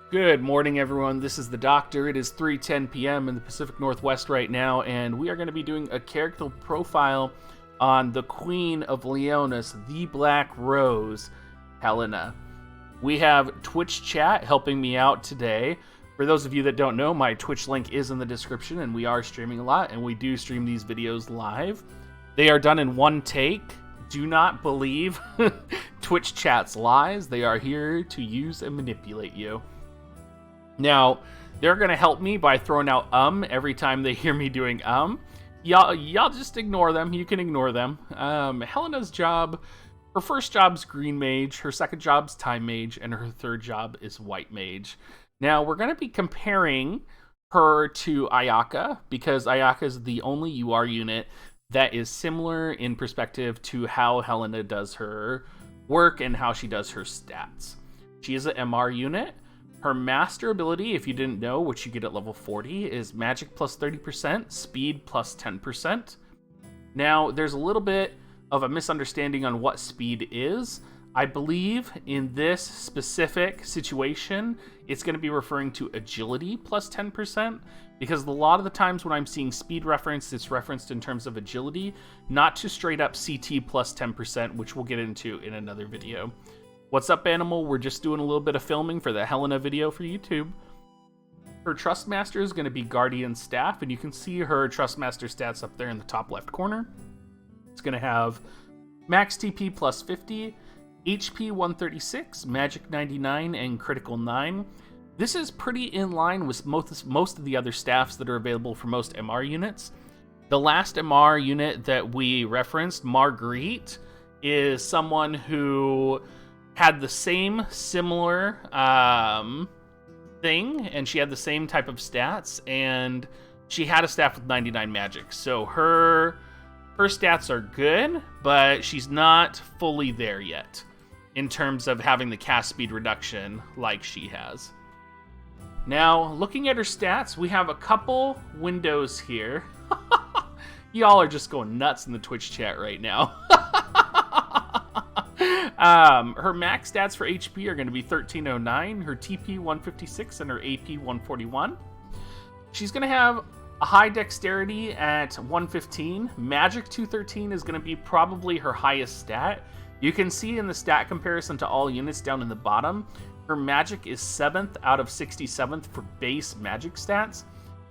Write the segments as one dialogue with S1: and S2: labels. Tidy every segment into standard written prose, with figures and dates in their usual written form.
S1: Good morning, everyone. This is the Doctor. It is 3:10 p.m. in the Pacific Northwest right now, and we are going to be doing a character profile on the Queen of Leonis, the Black Rose, Helena. We have Twitch chat helping me out today. For those of you that don't know, my Twitch link is in the description, and we are streaming a lot, and we do stream these videos live. They are done in one take. Do not believe Twitch chat's lies. They are here to use and manipulate you. Now, they're going to help me by throwing out every time they hear me doing Y'all just ignore them. You can ignore them. Helena's job, her first job's Green Mage, her second job's Time Mage, and her third job is White Mage. Now, we're going to be comparing her to Ayaka, because Ayaka is the only UR unit that is similar in perspective to how Helena does her work and how she does her stats. She is an MR unit. Her master ability, if you didn't know, which you get at level 40, is magic plus 30%, speed plus 10%. Now, there's a little bit of a misunderstanding on what speed is. I believe in this specific situation, it's going to be referring to agility plus 10%, because a lot of the times when I'm seeing speed referenced, it's referenced in terms of agility, not to straight up CT plus 10%, which we'll get into in another video. What's up, Animal? We're just doing a little bit of filming for the Helena video for YouTube. Her Trustmaster is going to be Guardian Staff, and you can see her Trustmaster stats up there in the top left corner. It's going to have max TP plus 50, HP 136, Magic 99, and Critical 9. This is pretty in line with most of the other staffs that are available for most MR units. The last MR unit that we referenced, Marguerite, is someone who had the same similar thing, and she had the same type of stats, and she had a staff with 99 magic. So her stats are good, but she's not fully there yet in terms of having the cast speed reduction like she has. Now, looking at her stats, we have a couple windows here. Y'all are just going nuts in the Twitch chat right now. Her max stats for HP are going to be 1309, her TP 156, and her AP 141. She's going to have a high dexterity at 115. Magic 213 is going to be probably her highest stat. You can see in the stat comparison to all units down in the bottom, her magic is 7th out of 67th for base magic stats.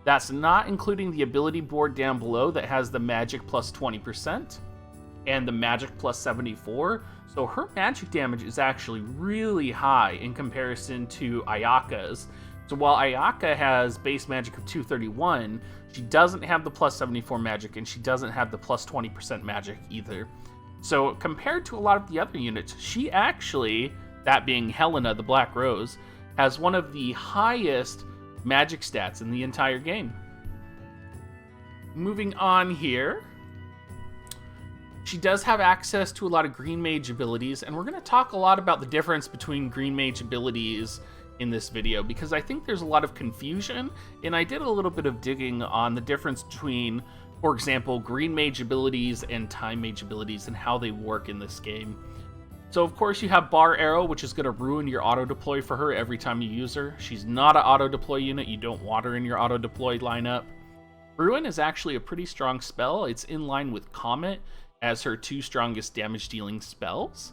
S1: That's not including the ability board down below that has the magic plus 20% and the magic plus 74. So her magic damage is actually really high in comparison to Ayaka's. So while Ayaka has base magic of 231, she doesn't have the plus 74 magic, and she doesn't have the plus 20% magic either. So compared to a lot of the other units, she actually, that being Helena, the Black Rose, has one of the highest magic stats in the entire game. Moving on here, she does have access to a lot of Green Mage abilities, and we're going to talk a lot about the difference between Green Mage abilities in this video, because I think there's a lot of confusion, and I did a little bit of digging on the difference between, for example, Green Mage abilities and Time Mage abilities and how they work in this game. So, of course, you have Bar Arrow, which is going to ruin your auto-deploy for her every time you use her. She's not an auto-deploy unit. You don't want her in your auto-deploy lineup. Ruin is actually a pretty strong spell. It's in line with Comet as her two strongest damage-dealing spells.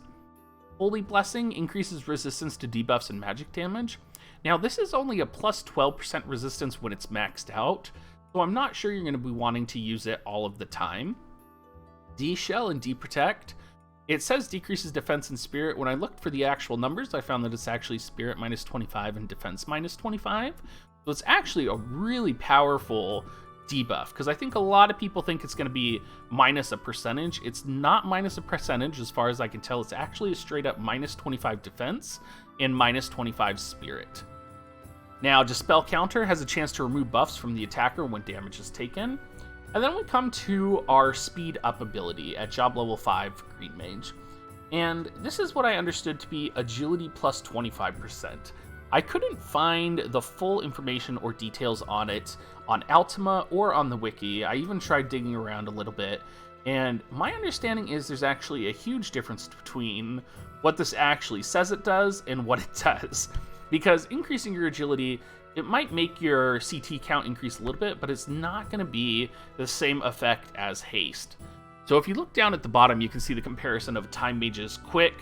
S1: Holy Blessing increases resistance to debuffs and magic damage. Now, this is only a plus 12% resistance when it's maxed out, so I'm not sure you're going to be wanting to use it all of the time. D-Shell and D-Protect. It says decreases defense and spirit. When I looked for the actual numbers, I found that it's actually spirit minus 25 and defense minus 25. So it's actually a really powerful debuff, because I think a lot of people think it's going to be minus a percentage. It's not minus a percentage as far as I can tell. It's actually a straight up minus 25 defense and minus 25 spirit. Now, Dispel Counter has a chance to remove buffs from the attacker when damage is taken. And then we come to our speed up ability at job level 5 for Green Mage. And this is what I understood to be agility plus 25%. I couldn't find the full information or details on it on Altima or on the wiki. I even tried digging around a little bit, and my understanding is there's actually a huge difference between what this actually says it does and what it does. because increasing your agility, it might make your CT count increase a little bit, but it's not going to be the same effect as haste. So if you look down at the bottom, you can see the comparison of a Time Mage's quick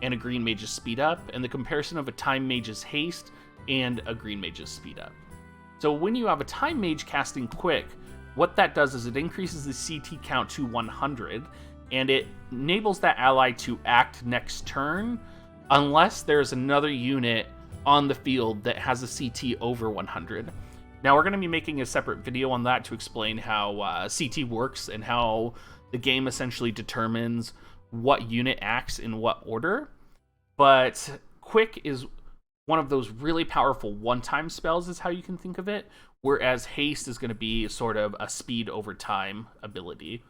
S1: and a Green Mage's speed up, and the comparison of a Time Mage's haste and a Green Mage's speed up. So when you have a Time Mage casting quick, what that does is it increases the CT count to 100, and it enables that ally to act next turn unless there's another unit on the field that has a CT over 100. Now we're going to be making a separate video on that to explain how CT works and how the game essentially determines what unit acts in what order. But quick is one of those really powerful one-time spells is how you can think of it, whereas haste is going to be sort of a speed over time ability.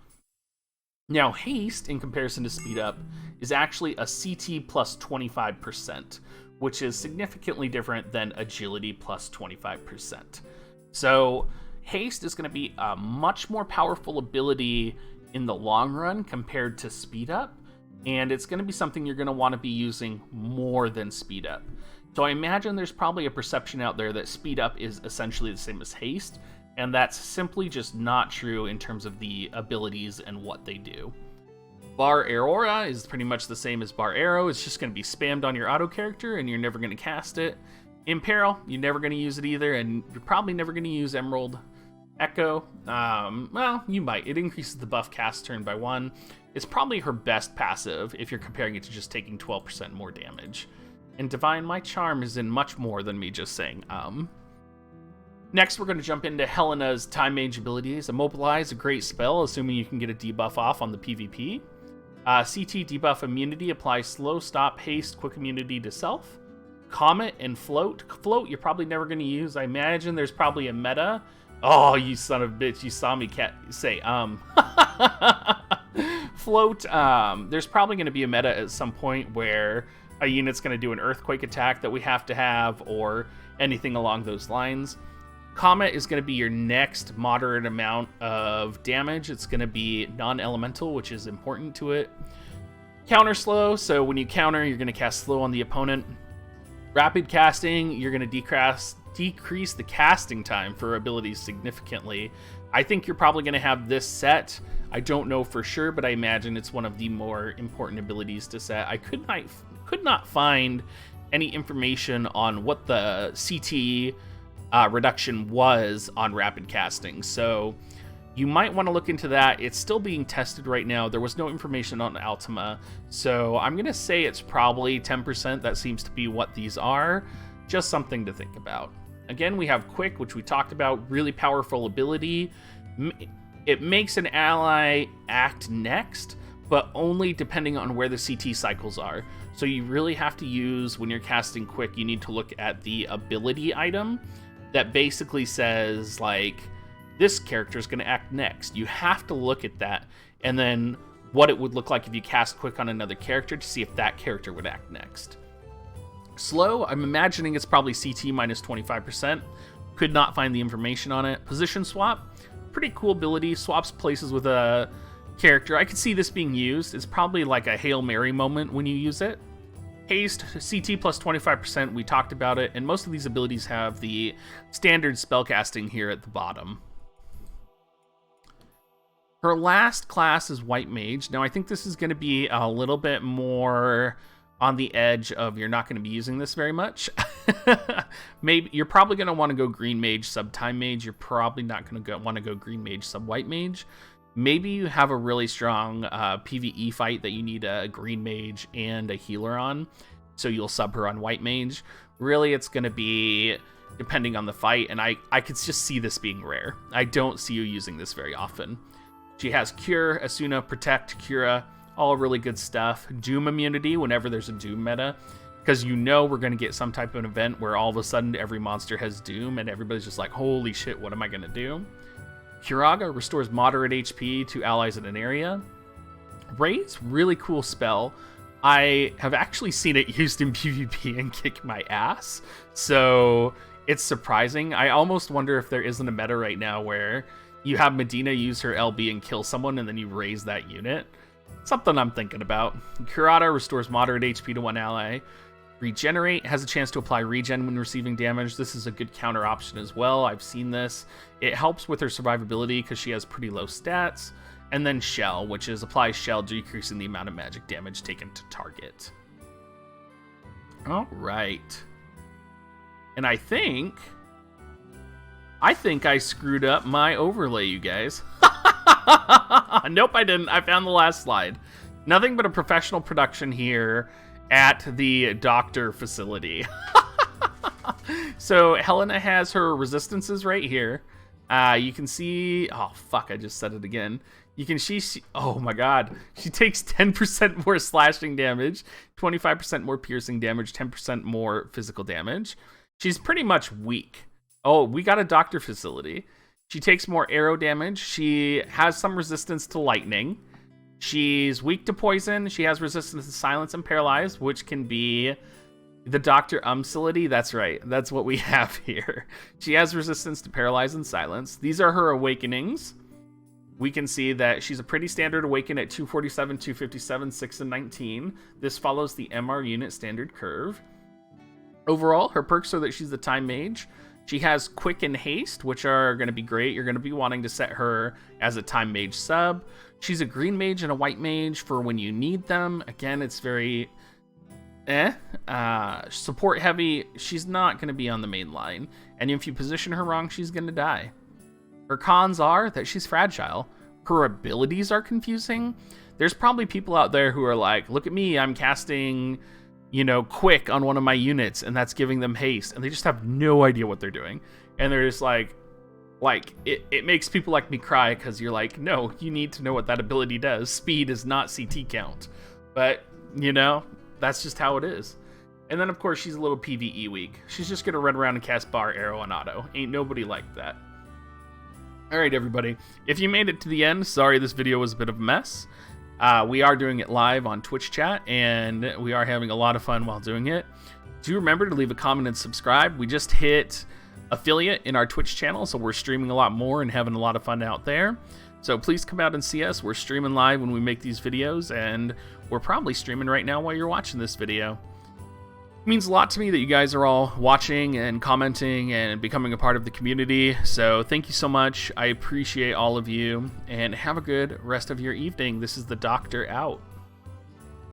S1: Now haste, in comparison to speed up, is actually a CT plus 25%, which is significantly different than agility plus 25%. So haste is going to be a much more powerful ability in the long run compared to speed up, and it's going to be something you're going to want to be using more than speed up. So I imagine there's probably a perception out there that speed up is essentially the same as haste, and that's simply just not true in terms of the abilities and what they do. Bar Aurora is pretty much the same as Bar Arrow. It's just going to be spammed on your auto character and you're never going to cast it. Imperil, you're never going to use it either, and you're probably never going to use Emerald Echo. Well, you might. It increases the buff cast turn by 1. It's probably her best passive if you're comparing it to just taking 12% more damage. And Divine, my charm is in much more than me just saying Next, we're going to jump into Helena's Time Mage abilities. Immobilize, a great spell, assuming you can get a debuff off on the PvP. CT debuff immunity, applies slow, stop, haste, quick immunity to self. Comet and Float. Float, you're probably never going to use. I imagine there's probably a meta. Oh, you son of a bitch, you saw me say Float, there's probably going to be a meta at some point where a unit's going to do an earthquake attack that we have to have, or anything along those lines. Comet is going to be your next moderate amount of damage. It's going to be non-elemental, which is important to it. Counter slow, so when you counter, you're going to cast slow on the opponent. Rapid casting, you're going to decrease the casting time for abilities significantly. I think you're probably going to have this set. I don't know for sure, but I imagine it's one of the more important abilities to set. I could not find any information on what the CT reduction was on rapid casting, so you might want to look into that. It's still being tested right now. There was no information on Ultima, so I'm going to say it's probably 10%. That seems to be what these are. Just something to think about. Again, we have Quick, which we talked about, really powerful ability. It makes an ally act next, but only depending on where the CT cycles are. So you really have to use, when you're casting Quick, you need to look at the ability item that basically says, like, this character is going to act next. You have to look at that, and then what it would look like if you cast Quick on another character to see if that character would act next. Slow, I'm imagining it's probably CT minus 25%. Could not find the information on it. Position swap, pretty cool ability. Swaps places with a character. I could see this being used. It's probably like a Hail Mary moment when you use it. Haste, CT plus 25%, we talked about it, and most of these abilities have the standard spellcasting here at the bottom. Her last class is White Mage. Now, I think this is going to be a little bit more on the edge of you're not going to be using this very much. Maybe you're probably going to want to go Green Mage sub Time Mage. You're probably not going to want to go Green Mage sub White Mage. Maybe you have a really strong PvE fight that you need a Green Mage and a healer on, so you'll sub her on White Mage. Really, it's going to be depending on the fight, and I could just see this being rare. I don't see you using this very often. She has Cure, Asuna, Protect, Cura, all really good stuff. Doom immunity whenever there's a Doom meta, because you know we're going to get some type of an event where all of a sudden every monster has Doom, and everybody's just like, holy shit, what am I going to do? Curaga restores moderate HP to allies in an area. Raid's really cool spell. I have actually seen it used in PvP and kick my ass, so it's surprising. I almost wonder if there isn't a meta right now where you have Medina use her LB and kill someone and then you raise that unit. Something I'm thinking about. Kurata restores moderate HP to one ally. Regenerate has a chance to apply regen when receiving damage. This is a good counter option as well. I've seen this. It helps with her survivability because she has pretty low stats. And then Shell, which is apply Shell, decreasing the amount of magic damage taken to target. All right. And I think I screwed up my overlay, you guys. Nope, I didn't. I found the last slide. Nothing but a professional production here at the doctor facility. So Helena has her resistances right here. You can see, oh fuck, I just said it again. You can see, oh my god, she takes 10% more slashing damage, 25% more piercing damage, 10% more physical damage. She's pretty much weak. Oh, we got a doctor facility. She takes more arrow damage. She has some resistance to lightning. She's weak to poison. She has resistance to silence and paralyzed, which can be the Dr. Facility. That's right. That's what we have here. She has resistance to paralyze and silence. These are her awakenings. We can see that she's a pretty standard awaken at 247, 257, 6, and 19. This follows the MR unit standard curve. Overall, her perks are that she's the Time Mage. She has Quick and Haste, which are going to be great. You're going to be wanting to set her as a Time Mage sub. She's a Green Mage and a White Mage for when you need them. Again, it's very support heavy. She's not going to be on the main line. And if you position her wrong, she's going to die. Her cons are that she's fragile. Her abilities are confusing. There's probably people out there who are like, look at me, I'm casting, Quick on one of my units, and that's giving them haste, and they just have no idea what they're doing. And they're just like it makes people like me cry, because you're like, no, you need to know what that ability does. Speed is not CT count. But, that's just how it is. And then, of course, she's a little PvE weak. She's just going to run around and cast bar, arrow, and auto. Ain't nobody like that. Alright, everybody. If you made it to the end, sorry this video was a bit of a mess. We are doing it live on Twitch chat, and we are having a lot of fun while doing it. Do remember to leave a comment and subscribe. We just hit affiliate in our Twitch channel, so we're streaming a lot more and having a lot of fun out there. So please come out and see us. We're streaming live when we make these videos, and we're probably streaming right now while you're watching this video. It means a lot to me that you guys are all watching and commenting and becoming a part of the community. So thank you so much. I appreciate all of you, and have a good rest of your evening. This is the Doctor out.